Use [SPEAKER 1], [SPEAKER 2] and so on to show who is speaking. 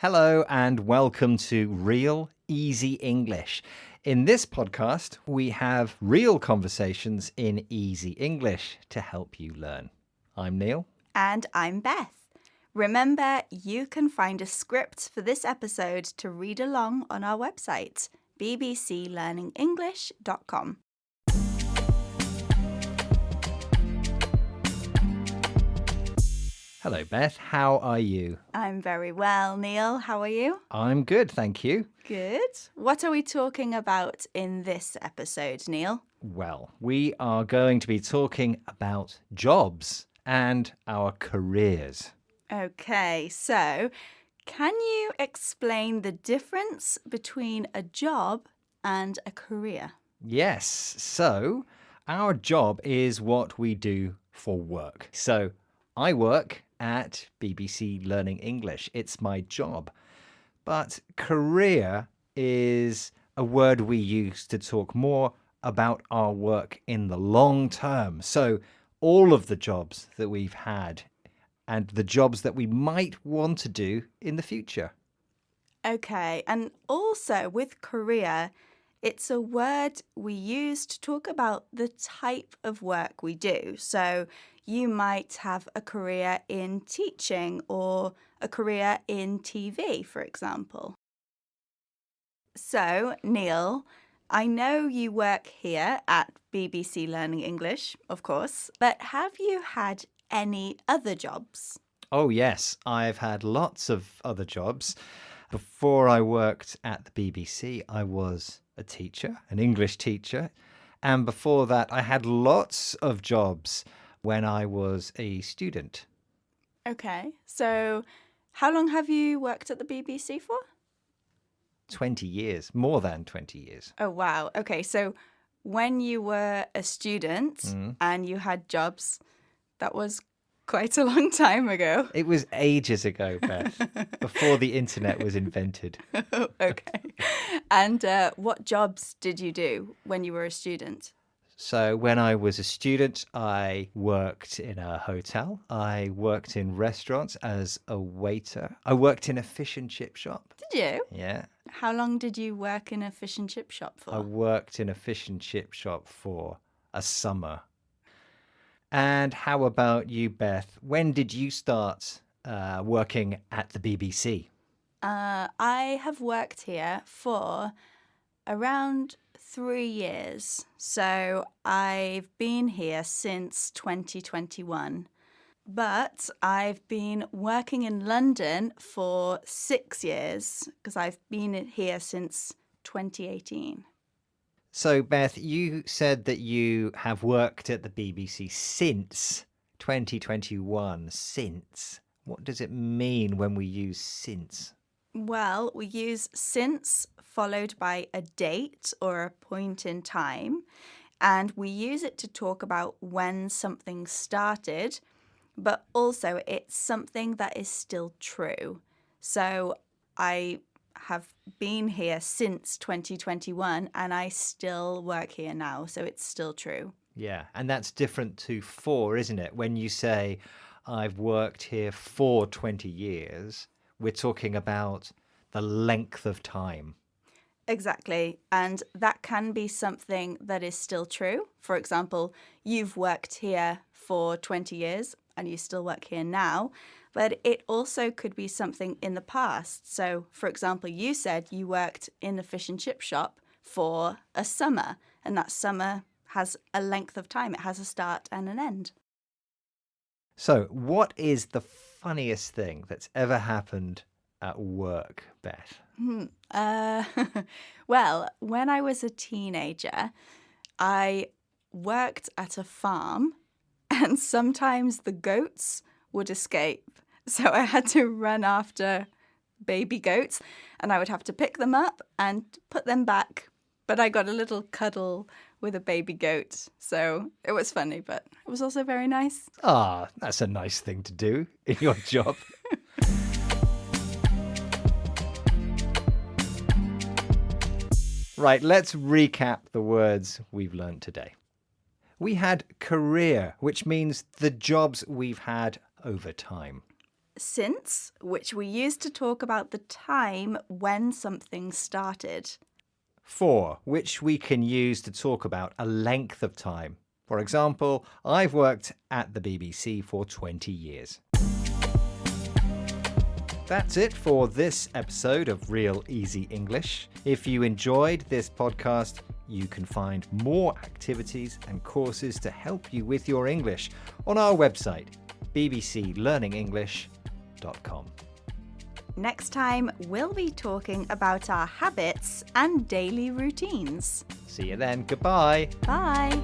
[SPEAKER 1] Hello and welcome to Real Easy English. In this podcast, we have real conversations in easy English to help you learn. I'm Neil.
[SPEAKER 2] And I'm Beth. Remember, you can find a script for this episode to read along on our website, bbclearningenglish.com.
[SPEAKER 1] Hello, Beth. How are you?
[SPEAKER 2] I'm very well, Neil. How are you?
[SPEAKER 1] I'm good, thank you.
[SPEAKER 2] Good. What are we talking about in this episode, Neil?
[SPEAKER 1] Well, we are going to be talking about jobs and our careers.
[SPEAKER 2] Okay, so can you explain the difference between a job and a career?
[SPEAKER 1] Yes, so our job is what we do for work. So I work at BBC Learning English. It's my job. But career is a word we use to talk more about our work in the long term. So all of the jobs that we've had and the jobs that we might want to do in the future.
[SPEAKER 2] Okay, and also with career, it's a word we use to talk about the type of work we do. So you might have a career in teaching or a career in TV, for example. So, Neil, I know you work here at BBC Learning English, of course, but have you had any other jobs?
[SPEAKER 1] Oh, yes, I've had lots of other jobs. Before I worked at the BBC, I was a teacher, an English teacher. And before that, I had lots of jobs when I was a student.
[SPEAKER 2] Okay, so how long have you worked at the BBC for?
[SPEAKER 1] 20 years, more than 20 years.
[SPEAKER 2] Oh, wow. Okay, so when you were a student and you had jobs, that was quite a long time ago.
[SPEAKER 1] It was ages ago, Beth, before the internet was invented.
[SPEAKER 2] Okay. And what jobs did you do when you were a student?
[SPEAKER 1] So when I was a student, I worked in a hotel. I worked in restaurants as a waiter. I worked in a fish and chip shop.
[SPEAKER 2] Did you?
[SPEAKER 1] Yeah.
[SPEAKER 2] How long did you work in a fish and chip shop for?
[SPEAKER 1] I worked in a fish and chip shop for a summer. And how about you, Beth? When did you start working at the BBC?
[SPEAKER 2] I have worked here for around 3 years. So I've been here since 2021. But I've been working in London for 6 years because I've been here since 2018.
[SPEAKER 1] So, Beth, you said that you have worked at the BBC since 2021. Since. What does it mean when we use since?
[SPEAKER 2] Well, we use since followed by a date or a point in time, and we use it to talk about when something started, but also it's something that is still true. So I have been here since 2021 and I still work here now, so it's still true.
[SPEAKER 1] Yeah, and that's different to for, isn't it? When you say, I've worked here for 20 years, we're talking about the length of time.
[SPEAKER 2] Exactly. And that can be something that is still true. For example, you've worked here for 20 years and you still work here now. But it also could be something in the past. So, for example, you said you worked in the fish and chip shop for a summer, and that summer has a length of time. It has a start and an end.
[SPEAKER 1] So, what is the funniest thing that's ever happened at work, Beth?
[SPEAKER 2] Well, when I was a teenager, I worked at a farm, and sometimes the goats would escape. So I had to run after baby goats, and I would have to pick them up and put them back. But I got a little cuddle with a baby goat. So it was funny, but it was also very nice.
[SPEAKER 1] Ah, that's a nice thing to do in your job. Right, let's recap the words we've learned today. We had career, which means the jobs we've had over time.
[SPEAKER 2] since, which we use to talk about the time when something started.
[SPEAKER 1] For, which we can use to talk about a length of time. For example, I've worked at the BBC for 20 years. That's it for this episode of Real Easy English. If you enjoyed this podcast, you can find more activities and courses to help you with your English on our website, bbclearningenglish.com.
[SPEAKER 2] Next time, we'll be talking about our habits and daily routines.
[SPEAKER 1] See you then. Goodbye.
[SPEAKER 2] Bye.